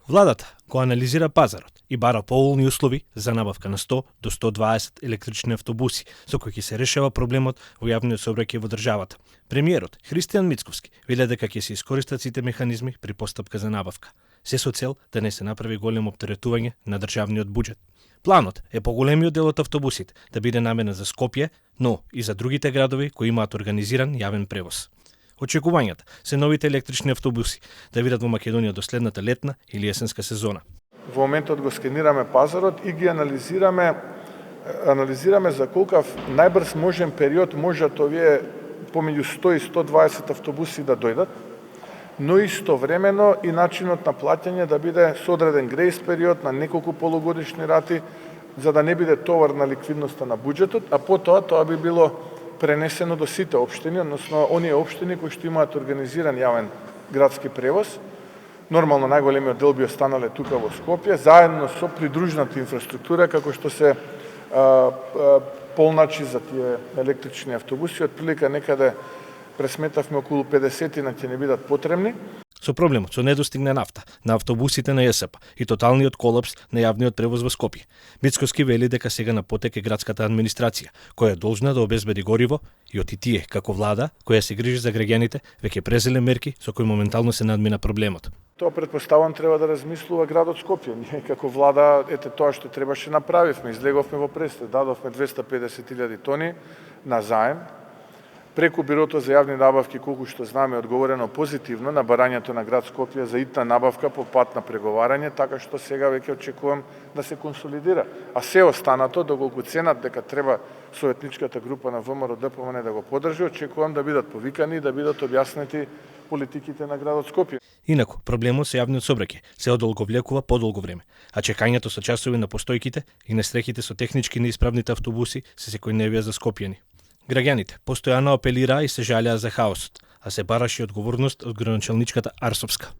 Владата го анализира пазарот и бара поголни услови за набавка на 100 до 120 електрични автобуси, со кои ќе се решава проблемот во јавниот сообраќај во државата. Премиерот Христијан Мицковски вели дека ќе се искористат сите механизми при постапка за набавка, се со цел да не се направи големо оптеретување на државниот буџет. Планот е поголемиот дел од автобусите да биде наменет за Скопје, но и за другите градови кои имаат организиран јавен превоз. Очекувањата се новите електрични автобуси да видат во Македонија до следната летна или есенска сезона. Во моментот го скенираме пазарот и ги анализираме за колкав најбрз можен период можат овие помеѓу 100 и 120 автобуси да дојдат, но истовремено и начинот на плаќање да биде со одреден грејс период на неколку полугодишни рати, за да не биде товар на ликвидноста на буџетот, а потоа тоа би било пренесено до сите општини, односно оние општини кои што имаат организиран јавен градски превоз. Нормално најголемиот дел би останале тука во Скопје, заедно со придружната инфраструктура, како што се полначи за тие електрични автобуси. Отприлика некаде пресметавме околу 50 ќе не бидат потребни. Со проблемот со недостиг на нафта на автобусите на ЈСП и тоталниот колапс на јавниот превоз во Скопје, Мицковски вели дека сега на потек е градската администрација, која е должна да обезбеди гориво и оти тие, како влада, која се грижи за граѓаните, веќе презеле мерки со кои моментално се надмина проблемот. Тоа претпоставам треба да размислува градот Скопје. Ние како влада, тоа што требаше направивме, излеговме во престе, дадовме 250.000 тони на заем. Преку Бирото за јавни набавки, колку што знаме, одговорено позитивно на барањето на град Скопје за итна набавка по пат на преговарање, така што сега веќе очекувам да се консолидира. А се останато, доколку ценат дека треба советничката група на ВМРО ДПМН да го подржи, очекувам да бидат повикани и да бидат објаснети политиките на градот Скопје. Инаку, проблемот со јавниот сообраќај се одолговлекува подолго време, а чекањето со часови на постојките и несреќите со технички неисправните автобуси се секој невија за скопјани. Граѓаните постојано апелираа и се жалеа за хаосот, а се бараше одговорност од градоначалничката Арсовска.